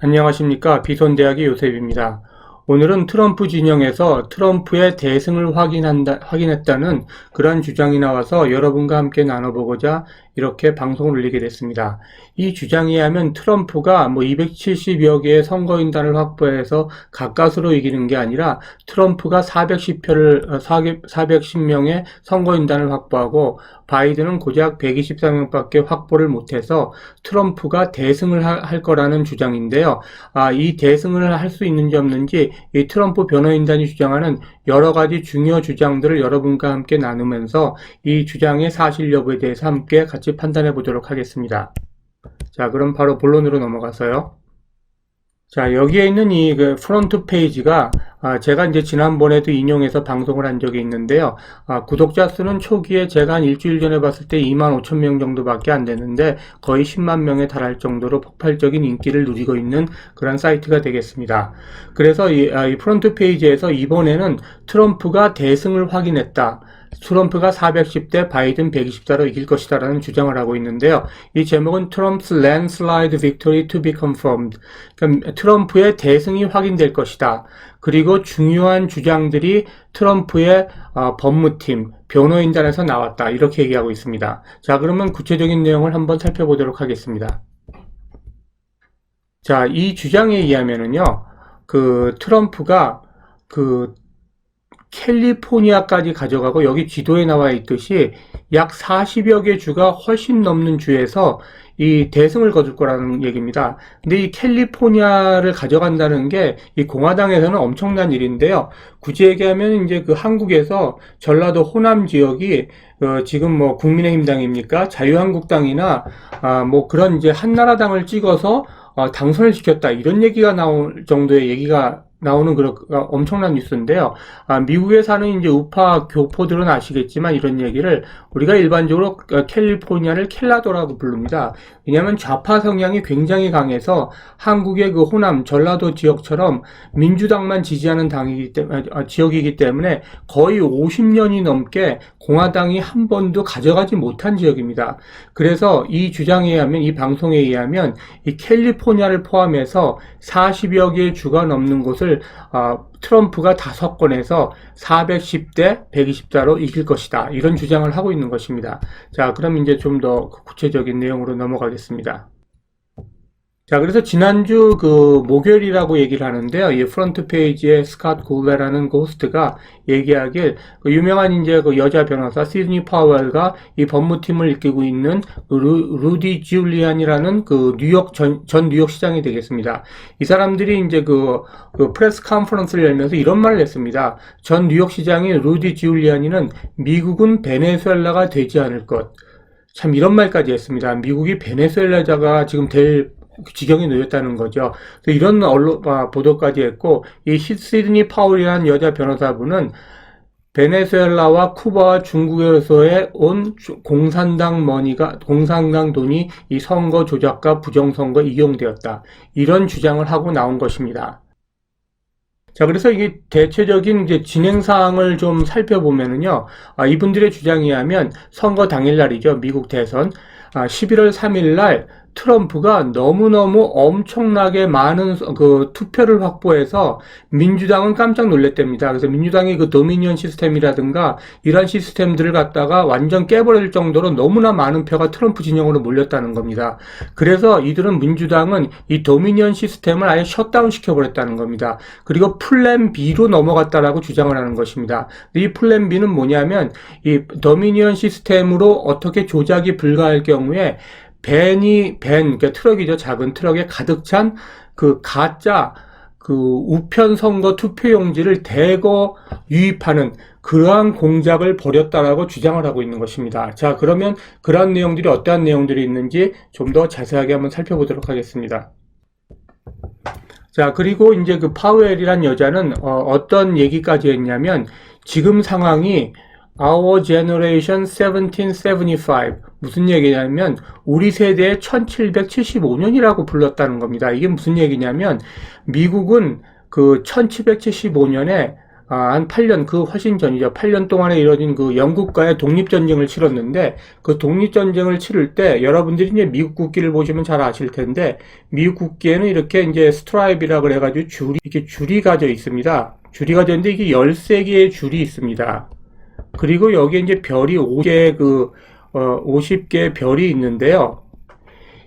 안녕하십니까. 비손대학의 요셉입니다. 오늘은 트럼프 진영에서 트럼프의 대승을 확인했다는 그런 주장이 나와서 여러분과 함께 나눠보고자 이렇게 방송을 올리게 됐습니다. 이 주장에 의하면 트럼프가 270여 개의 선거인단을 확보해서 가까스로 이기는 게 아니라 트럼프가 410명의 선거인단을 확보하고 바이든은 고작 124명밖에 확보를 못해서 트럼프가 대승을 할 거라는 주장인데요. 이 대승을 할 수 있는지 없는지 이 트럼프 변호인단이 주장하는 여러 가지 중요 주장들을 여러분과 함께 나누면서 이 주장의 사실 여부에 대해서 함께 같이 판단해 보도록 하겠습니다. 자, 그럼 바로 본론으로 넘어가서요. 자, 여기에 있는 이 프론트 페이지가 제가 이제 지난번에도 인용해서 방송을 한 적이 있는데요. 구독자 수는 초기에 제가 한 일주일 전에 봤을 때 25,000명 정도밖에 안 됐는데 거의 10만 명에 달할 정도로 폭발적인 인기를 누리고 있는 그런 사이트가 되겠습니다. 그래서 이 프론트 페이지에서 이번에는 트럼프가 대승을 확인했다. 트럼프가 410대 바이든 124로 이길 것이다 라는 주장을 하고 있는데요. 이 제목은 Trump's Landslide Victory to be Confirmed. 그러니까 트럼프의 대승이 확인될 것이다. 그리고 중요한 주장들이 트럼프의 법무팀, 변호인단에서 나왔다. 이렇게 얘기하고 있습니다. 자, 그러면 구체적인 내용을 한번 살펴보도록 하겠습니다. 자, 이 주장에 의하면은요, 트럼프가 캘리포니아까지 가져가고 여기 지도에 나와 있듯이 약 40여 개 주가 훨씬 넘는 주에서 이 대승을 거둘 거라는 얘기입니다. 근데 이 캘리포니아를 가져간다는 게 이 공화당에서는 엄청난 일인데요. 굳이 얘기하면 이제 한국에서 전라도 호남 지역이 지금 국민의힘당입니까? 자유한국당이나 그런 이제 한나라당을 찍어서 당선을 시켰다 이런 얘기가 나올 정도의 얘기가 나오는 엄청난 뉴스인데요. 미국에 사는 이제 우파 교포들은 아시겠지만 이런 얘기를 우리가 일반적으로 캘리포니아를 켈라도라고 부릅니다. 왜냐하면 좌파 성향이 굉장히 강해서 한국의 호남 전라도 지역처럼 민주당만 지지하는 지역이기 때문에 거의 50년이 넘게 공화당이 한 번도 가져가지 못한 지역입니다. 그래서 이 주장에 의하면, 이 방송에 의하면 이 캘리포니아를 포함해서 40여 개의 주가 넘는 곳을 트럼프가 5건에서 410대 124로 이길 것이다. 이런 주장을 하고 있는 것입니다. 자, 그럼 이제 좀 더 구체적인 내용으로 넘어가겠습니다. 자, 그래서 지난주 목요일이라고 얘기를 하는데요. 이 프론트 페이지에 스캇 굴레라는 호스트가 얘기하길 유명한 이제 여자 변호사 시드니 파웰과 이 법무팀을 이끌고 있는 루디 지울리안이라는 뉴욕 전 뉴욕 시장이 되겠습니다. 이 사람들이 이제 프레스 컨퍼런스를 열면서 이런 말을 했습니다. 전 뉴욕 시장인 루디 지울리안이는 미국은 베네수엘라가 되지 않을 것. 참 이런 말까지 했습니다. 미국이 베네수엘라가 지금 될 지경에 놓였다는 거죠. 이런 언론 보도까지 했고, 이 시드니 파울이라는 여자 변호사분은 베네수엘라와 쿠바와 중국에서의 온 공산당 돈이 이 선거 조작과 부정선거 이용되었다. 이런 주장을 하고 나온 것입니다. 자, 그래서 이게 대체적인 이제 진행 사항을 좀 살펴보면은요, 이분들의 주장에 의하면 선거 당일날이죠. 미국 대선. 11월 3일 날 트럼프가 너무너무 엄청나게 많은 투표를 확보해서 민주당은 깜짝 놀랐답니다. 그래서 민주당이 도미니언 시스템이라든가 이런 시스템들을 갖다가 완전 깨버릴 정도로 너무나 많은 표가 트럼프 진영으로 몰렸다는 겁니다. 그래서 이들은 민주당은 이 도미니언 시스템을 아예 셧다운 시켜버렸다는 겁니다. 그리고 플랜 B로 넘어갔다라고 주장을 하는 것입니다. 이 플랜 B는 뭐냐면 이 도미니언 시스템으로 어떻게 조작이 불가할 경우에 그러니까 트럭이죠. 작은 트럭에 가득 찬 가짜 우편 선거 투표용지를 대거 유입하는 그러한 공작을 벌였다라고 주장을 하고 있는 것입니다. 자, 그러면 그러한 내용들이 어떠한 내용들이 있는지 좀 더 자세하게 한번 살펴보도록 하겠습니다. 자, 그리고 이제 파웰이란 여자는 어떤 얘기까지 했냐면 지금 상황이 Our Generation 1775 무슨 얘기냐면 우리 세대의 1775년이라고 불렀다는 겁니다. 이게 무슨 얘기냐면 미국은 1775년에 한 8년, 그 훨씬 전이죠. 8년 동안에 이뤄진 그 영국과의 독립전쟁을 치렀는데, 그 독립전쟁을 치를 때, 여러분들이 이제 미국 국기를 보시면 잘 아실 텐데, 미국 국기에는 이렇게 이제 스트라이브라고 그래가지고 이렇게 줄이 가져 있습니다. 줄이 가져 있는데, 이게 13개의 줄이 있습니다. 그리고 여기에 이제 별이 50개의 별이 있는데요.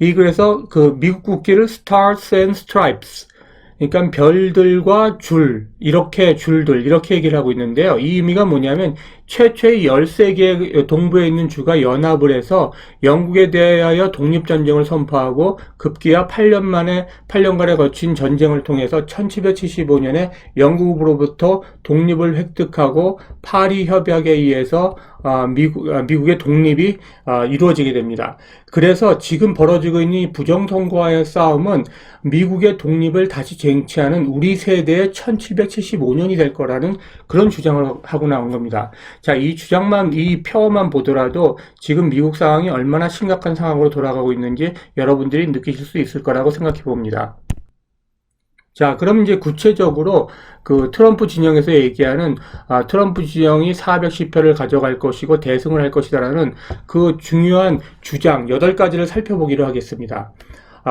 그래서 그 미국 국기를 Stars and Stripes, 그러니까 별들과 줄들, 이렇게 얘기를 하고 있는데요. 이 의미가 뭐냐면, 최초의 13개의 동부에 있는 주가 연합을 해서 영국에 대하여 독립전쟁을 선포하고, 급기야 8년간에 거친 전쟁을 통해서 1775년에 영국으로부터 독립을 획득하고, 파리 협약에 의해서 미국의 독립이 이루어지게 됩니다. 그래서 지금 벌어지고 있는 이 부정선거와의 싸움은 미국의 독립을 다시 쟁취하는 우리 세대의 1775년이 될 거라는 그런 주장을 하고 나온 겁니다. 자, 이 표만 보더라도 지금 미국 상황이 얼마나 심각한 상황으로 돌아가고 있는지 여러분들이 느끼실 수 있을 거라고 생각해 봅니다. 자, 그럼 이제 구체적으로 그 트럼프 진영에서 얘기하는 트럼프 진영이 410표를 가져갈 것이고 대승을 할 것이다라는 그 중요한 주장 8가지를 살펴보기로 하겠습니다.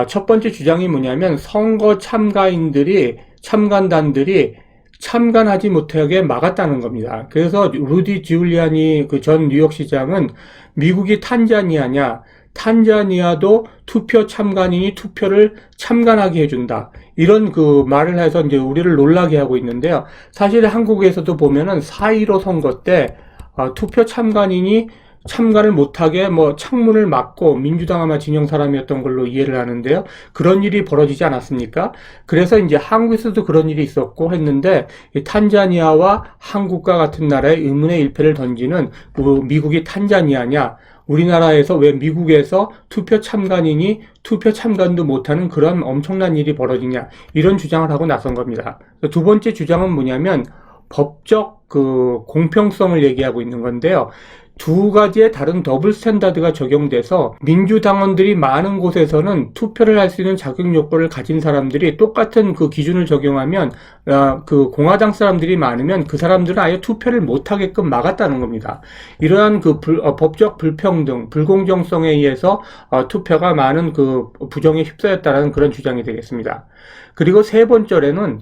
첫 번째 주장이 뭐냐면 선거 참관단들이 참관하지 못하게 막았다는 겁니다. 그래서 루디 지울리아니 그 전 뉴욕시장은 미국이 탄자니아도 투표 참관인이 투표를 참관하게 해준다. 이런 그 말을 해서 이제 우리를 놀라게 하고 있는데요. 사실 한국에서도 보면은 4.15 선거 때 투표 참관인이 참관을 못하게 창문을 막고 민주당 아마 진영 사람이었던 걸로 이해를 하는데요. 그런 일이 벌어지지 않았습니까? 그래서 이제 한국에서도 그런 일이 있었고 했는데, 탄자니아와 한국과 같은 나라에 의문의 일패를 던지는 미국이 탄자니아냐, 우리나라에서 왜 미국에서 투표 참관인이 투표 참관도 못하는 그런 엄청난 일이 벌어지냐, 이런 주장을 하고 나선 겁니다. 두 번째 주장은 뭐냐면 법적 그 공평성을 얘기하고 있는 건데요. 두 가지의 다른 더블 스탠다드가 적용돼서 민주당원들이 많은 곳에서는 투표를 할 수 있는 자격 요건을 가진 사람들이 똑같은 그 기준을 적용하면 그 공화당 사람들이 많으면 그 사람들은 아예 투표를 못하게끔 막았다는 겁니다. 이러한 그 법적 불평등, 불공정성에 의해서 투표가 많은 그 부정에 휩싸였다는 그런 주장이 되겠습니다. 그리고 세 번째로는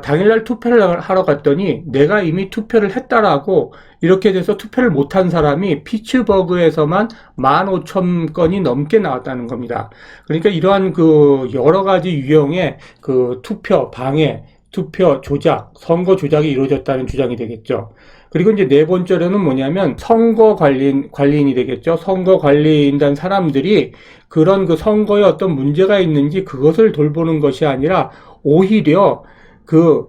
당일날 투표를 하러 갔더니 내가 이미 투표를 했다라고 이렇게 돼서 투표를 못한 사람이 피츠버그에서만 15,000건이 넘게 나왔다는 겁니다. 그러니까 이러한 그 여러 가지 유형의 그 투표 방해, 투표 조작, 선거 조작이 이루어졌다는 주장이 되겠죠. 그리고 이제 네 번째로는 뭐냐면 선거 관리인이 되겠죠. 선거 관리인단 사람들이 그런 그 선거에 어떤 문제가 있는지 그것을 돌보는 것이 아니라 오히려 그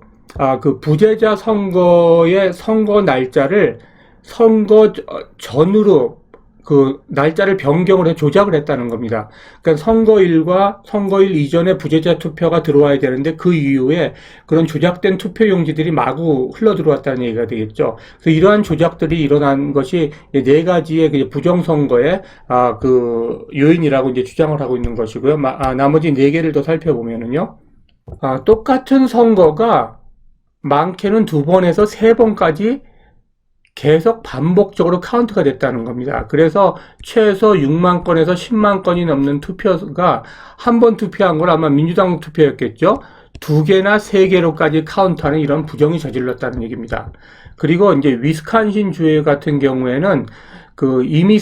부재자 선거의 선거 날짜를 선거 전으로 그 날짜를 변경을 해 조작을 했다는 겁니다. 그러니까 선거일과 선거일 이전에 부재자 투표가 들어와야 되는데 그 이후에 그런 조작된 투표용지들이 마구 흘러 들어왔다는 얘기가 되겠죠. 그래서 이러한 조작들이 일어난 것이 네 가지의 부정선거의 그 요인이라고 이제 주장을 하고 있는 것이고요. 나머지 네 개를 더 살펴보면은요. 똑같은 선거가 많게는 2번에서 3번까지 계속 반복적으로 카운트가 됐다는 겁니다. 그래서 최소 6만 건에서 10만 건이 넘는 투표가 한 번 투표한 걸 아마 민주당 투표였겠죠. 2개나 3개로까지 카운트하는 이런 부정이 저질렀다는 얘기입니다. 그리고 이제 위스콘신 주 같은 경우에는 그 이미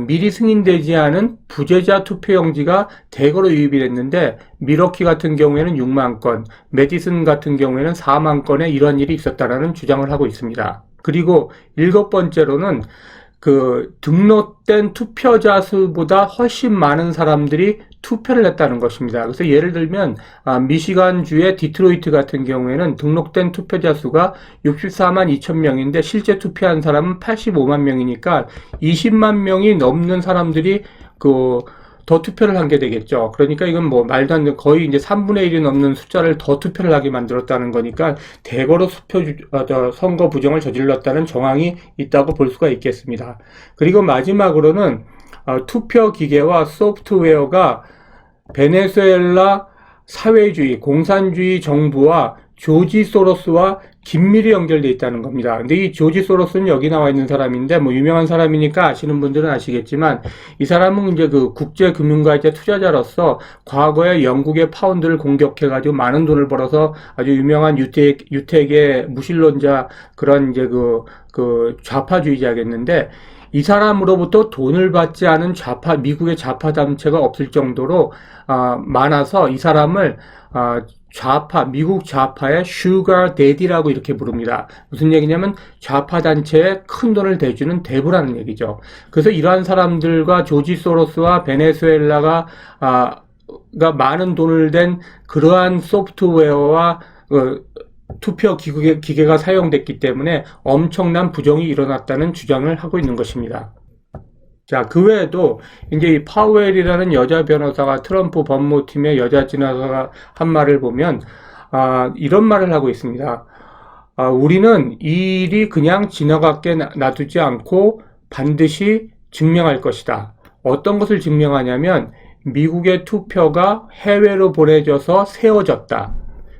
미리 승인되지 않은 부재자 투표용지가 대거로 유입이 됐는데 미러키 같은 경우에는 6만 건, 메디슨 같은 경우에는 4만 건의 이런 일이 있었다라는 주장을 하고 있습니다. 그리고 7번째로는 그 등록된 투표자 수보다 훨씬 많은 사람들이 투표를 했다는 것입니다. 그래서 예를 들면 미시간주의 디트로이트 같은 경우에는 등록된 투표자 수가 64만 2천 명인데 실제 투표한 사람은 85만 명이니까 20만 명이 넘는 사람들이 더 투표를 한 게 되겠죠. 그러니까 이건 뭐 말도 안 되는 거의 이제 3분의 1이 넘는 숫자를 더 투표를 하게 만들었다는 거니까 대거로 선거 부정을 저질렀다는 정황이 있다고 볼 수가 있겠습니다. 그리고 마지막으로는 투표 기계와 소프트웨어가 베네수엘라 사회주의, 공산주의 정부와 조지 소로스와 긴밀히 연결되어 있다는 겁니다. 근데 이 조지 소로스는 여기 나와 있는 사람인데, 뭐 유명한 사람이니까 아시는 분들은 아시겠지만, 이 사람은 이제 그 국제금융가이자 투자자로서 과거에 영국의 파운드를 공격해가지고 많은 돈을 벌어서 아주 유명한 유택의 무신론자, 그런 이제 그 좌파주의자겠는데, 이 사람으로부터 돈을 받지 않은 미국의 좌파 단체가 없을 정도로 많아서 이 사람을 미국 좌파의 슈가 데디라고 이렇게 부릅니다. 무슨 얘기냐면 좌파 단체에 큰 돈을 대주는 대부라는 얘기죠. 그래서 이러한 사람들과 조지 소로스와 베네수엘라가 많은 돈을 댄 그러한 소프트웨어와 투표 기계가 사용됐기 때문에 엄청난 부정이 일어났다는 주장을 하고 있는 것입니다. 자, 그 외에도 이제 이 파웰이라는 여자 변호사가 트럼프 법무팀의 여자 진화사가 한 말을 보면 이런 말을 하고 있습니다. 우리는 이 일이 그냥 지나가게 놔두지 않고 반드시 증명할 것이다. 어떤 것을 증명하냐면 미국의 투표가 해외로 보내져서 세워졌다.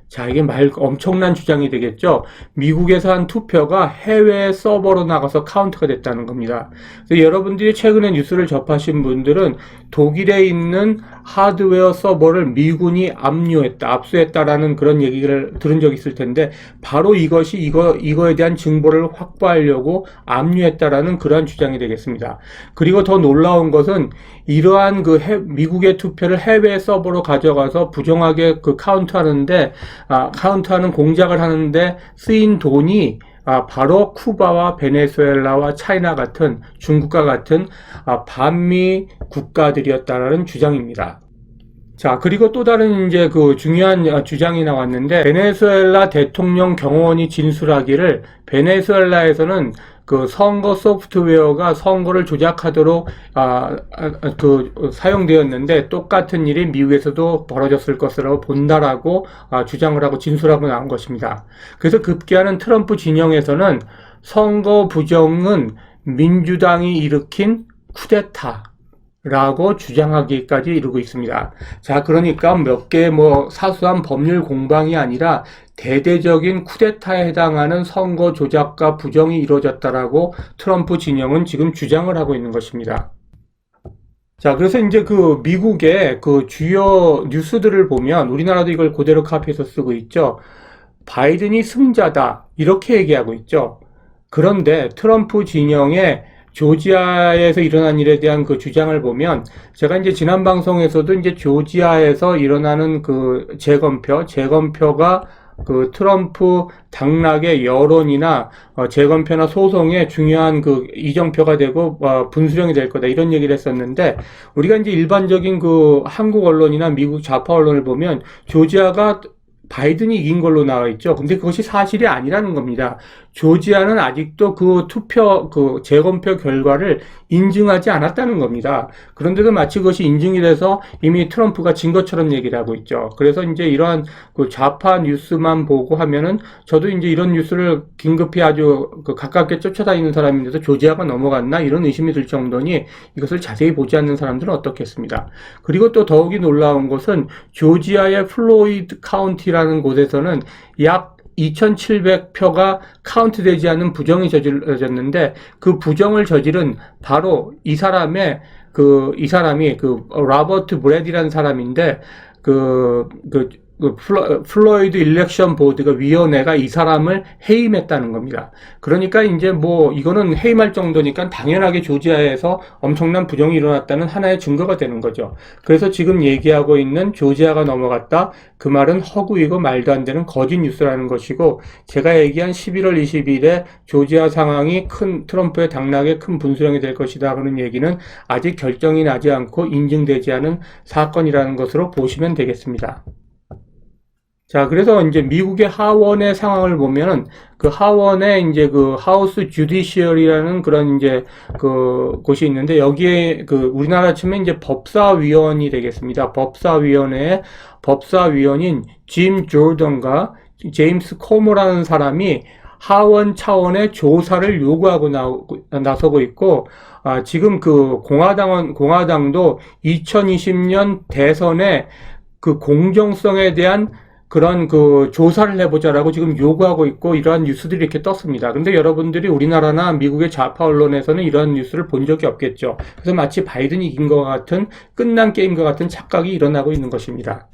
자, 이게 엄청난 주장이 되겠죠. 미국에서 한 투표가 해외 서버로 나가서 카운트가 됐다는 겁니다. 그래서 여러분들이 최근에 뉴스를 접하신 분들은 독일에 있는 하드웨어 서버를 미군이 압수했다라는 그런 얘기를 들은 적이 있을 텐데, 바로 이거에 대한 증거를 확보하려고 압류했다라는 그러한 주장이 되겠습니다. 그리고 더 놀라운 것은 이러한 미국의 투표를 해외 서버로 가져가서 부정하게 카운트하는 공작을 하는데 쓰인 돈이 바로 쿠바와 베네수엘라와 차이나 같은, 중국과 같은 반미 국가들이었다라는 주장입니다. 자, 그리고 또 다른 이제 중요한 주장이 나왔는데, 베네수엘라 대통령 경호원이 진술하기를 베네수엘라에서는 선거 소프트웨어가 선거를 조작하도록 사용되었는데 똑같은 일이 미국에서도 벌어졌을 것으로 본다라고 주장을 하고 진술하고 나온 것입니다. 그래서 급기야는 트럼프 진영에서는 선거 부정은 민주당이 일으킨 쿠데타라고 주장하기까지 이르고 있습니다. 자, 그러니까 몇 개 사소한 법률 공방이 아니라 대대적인 쿠데타에 해당하는 선거 조작과 부정이 이루어졌다라고 트럼프 진영은 지금 주장을 하고 있는 것입니다. 자, 그래서 이제 미국의 주요 뉴스들을 보면 우리나라도 이걸 그대로 카피해서 쓰고 있죠. 바이든이 승자다, 이렇게 얘기하고 있죠. 그런데 트럼프 진영의 조지아에서 일어난 일에 대한 주장을 보면, 제가 이제 지난 방송에서도 이제 조지아에서 일어나는 재검표가 트럼프 당락의 여론이나 재검표나 소송에 중요한 이정표가 되고 분수령이 될 거다, 이런 얘기를 했었는데, 우리가 이제 일반적인 한국 언론이나 미국 좌파 언론을 보면 조지아가 바이든이 이긴 걸로 나와 있죠. 근데 그것이 사실이 아니라는 겁니다. 조지아는 아직도 재검표 결과를 인증하지 않았다는 겁니다. 그런데도 마치 그것이 인증이 돼서 이미 트럼프가 진 것처럼 얘기를 하고 있죠. 그래서 이제 이러한 좌파 뉴스만 보고 하면은, 저도 이제 이런 뉴스를 긴급히 아주 가깝게 쫓아다니는 사람인데도 조지아가 넘어갔나, 이런 의심이 들 정도니 이것을 자세히 보지 않는 사람들은 어떻겠습니다. 그리고 또 더욱이 놀라운 것은 조지아의 플로이드 카운티라는 곳에서는 약 2,700표가 카운트되지 않은 부정이 저질러졌는데, 그 부정을 저지른 바로 이 사람이 로버트 브래디라는 사람인데, 플로이드 일렉션 보드가 위원회가 이 사람을 해임했다는 겁니다. 그러니까 이제 이거는 해임할 정도니까 당연하게 조지아에서 엄청난 부정이 일어났다는 하나의 증거가 되는 거죠. 그래서 지금 얘기하고 있는 조지아가 넘어갔다, 그 말은 허구이고 말도 안 되는 거짓 뉴스라는 것이고, 제가 얘기한 11월 20일에 조지아 상황이 트럼프의 당락에 큰 분수령이 될 것이다 하는 얘기는 아직 결정이 나지 않고 인증되지 않은 사건이라는 것으로 보시면 되겠습니다. 자, 그래서 이제 미국의 하원의 상황을 보면은, 하원에 이제 하우스 주디시얼이라는 그런 이제 곳이 있는데, 여기에 우리나라 치면 이제 법사위원이 되겠습니다. 법사위원회의 법사위원인 짐 조던과 제임스 코모라는 사람이 하원 차원의 조사를 요구하고 나서고 있고, 지금 공화당도 2020년 대선에 공정성에 대한 그런 그 조사를 해보자라고 지금 요구하고 있고 이러한 뉴스들이 이렇게 떴습니다. 근데 여러분들이 우리나라나 미국의 좌파 언론에서는 이런 뉴스를 본 적이 없겠죠. 그래서 마치 바이든이 이긴 것 같은 끝난 게임과 같은 착각이 일어나고 있는 것입니다.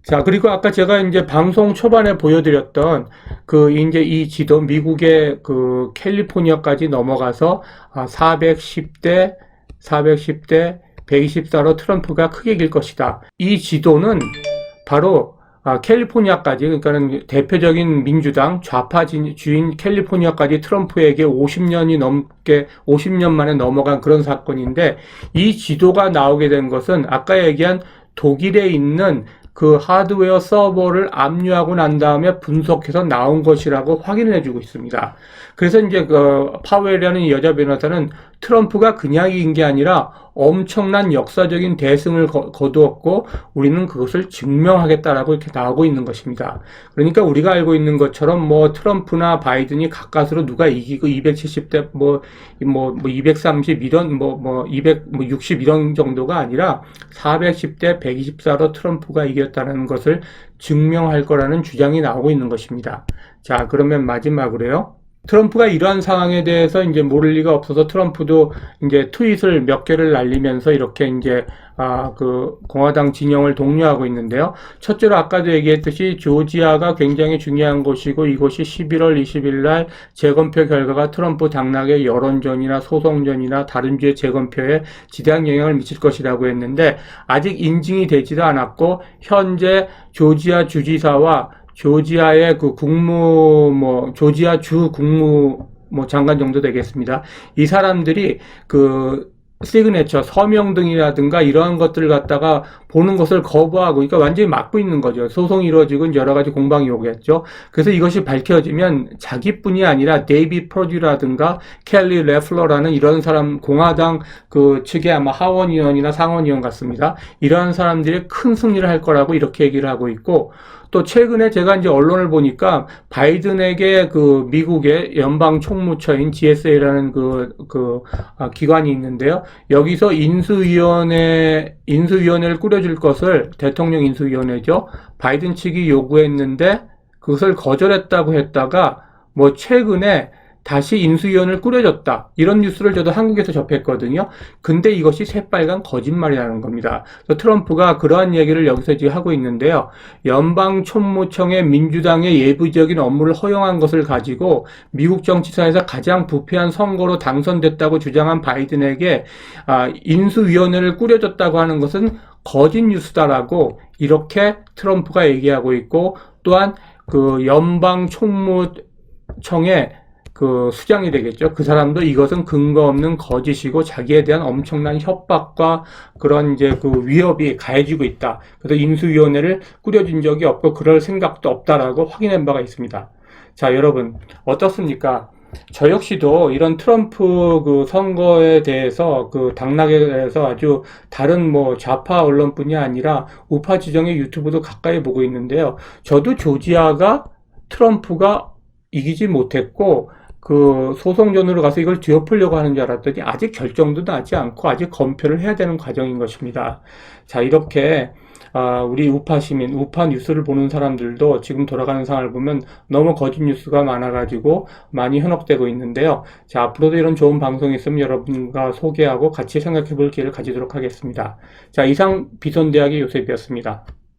자, 그리고 아까 제가 이제 방송 초반에 보여드렸던 그 이제 이 지도 미국의 그 캘리포니아까지 넘어가서 410대, 410대, 124로 트럼프가 크게 이길 것이다. 이 지도는 바로 캘리포니아까지, 그러니까는 대표적인 민주당 좌파주인 캘리포니아까지 트럼프에게 50년 만에 넘어간 그런 사건인데, 이 지도가 나오게 된 것은 아까 얘기한 독일에 있는 그 하드웨어 서버를 압류하고 난 다음에 분석해서 나온 것이라고 확인을 해주고 있습니다. 그래서 이제 그 파웰이라는 여자 변호사는 트럼프가 그냥 이긴 게 아니라 엄청난 역사적인 대승을 거두었고 우리는 그것을 증명하겠다라고 이렇게 나오고 있는 것입니다. 그러니까 우리가 알고 있는 것처럼 뭐 트럼프나 바이든이 가까스로 누가 이기고 270대 230 이런 260 이런 정도가 아니라 410대 124로 트럼프가 이겼다는 것을 증명할 거라는 주장이 나오고 있는 것입니다. 자, 그러면 마지막으로요. 트럼프가 이러한 상황에 대해서 이제 모를 리가 없어서 트럼프도 이제 트윗을 몇 개를 날리면서 이렇게 이제 그 공화당 진영을 독려하고 있는데요. 첫째로 아까도 얘기했듯이 조지아가 굉장히 중요한 곳이고 이곳이 11월 20일 날 재검표 결과가 트럼프 당락의 여론전이나 소송전이나 다른 주의 재검표에 지대한 영향을 미칠 것이라고 했는데 아직 인증이 되지도 않았고 현재 조지아 주지사와 조지아의 그 조지아 주 국무 장관 정도 되겠습니다. 이 사람들이 그 시그네처, 서명 등이라든가 이러한 것들을 갖다가 보는 것을 거부하고, 그러니까 완전히 막고 있는 거죠. 소송이 이루어지고 여러 가지 공방이 오겠죠. 그래서 이것이 밝혀지면 자기뿐이 아니라 데이비 프로듀라든가 켈리 레플러라는 이런 사람, 공화당 그 측의 아마 하원의원이나 상원의원 같습니다. 이러한 사람들이 큰 승리를 할 거라고 이렇게 얘기를 하고 있고, 또 최근에 제가 이제 언론을 보니까 바이든에게 그 미국의 연방 총무처인 GSA라는 기관이 있는데요. 여기서 인수위원회를 꾸려줄 것을 대통령 인수위원회죠. 바이든 측이 요구했는데 그것을 거절했다고 했다가 최근에 다시 인수위원을 꾸려졌다. 이런 뉴스를 저도 한국에서 접했거든요. 근데 이것이 새빨간 거짓말이라는 겁니다. 트럼프가 그러한 얘기를 여기서 지금 하고 있는데요. 연방총무청의 민주당의 예부적인 업무를 허용한 것을 가지고 미국 정치사에서 가장 부패한 선거로 당선됐다고 주장한 바이든에게 인수위원회를 꾸려졌다고 하는 것은 거짓 뉴스다라고 이렇게 트럼프가 얘기하고 있고, 또한 그 연방총무청의 그 수장이 되겠죠. 그 사람도 이것은 근거 없는 거짓이고 자기에 대한 엄청난 협박과 그런 이제 그 위협이 가해지고 있다. 그래서 인수위원회를 꾸려진 적이 없고 그럴 생각도 없다라고 확인한 바가 있습니다. 자, 여러분 어떻습니까? 저 역시도 이런 트럼프 그 선거에 대해서 그 당락에 대해서 아주 다른 좌파 언론뿐이 아니라 우파 지정의 유튜브도 가까이 보고 있는데요. 저도 조지아가 트럼프가 이기지 못했고 그 소송전으로 가서 이걸 뒤엎으려고 하는 줄 알았더니 아직 결정도 나지 않고 아직 검표를 해야 되는 과정인 것입니다. 자, 이렇게 우리 우파 시민, 우파 뉴스를 보는 사람들도 지금 돌아가는 상황을 보면 너무 거짓 뉴스가 많아가지고 많이 현혹되고 있는데요. 자, 앞으로도 이런 좋은 방송이 있으면 여러분과 소개하고 같이 생각해 볼 기회를 가지도록 하겠습니다. 자, 이상 비손대학의 요셉이었습니다.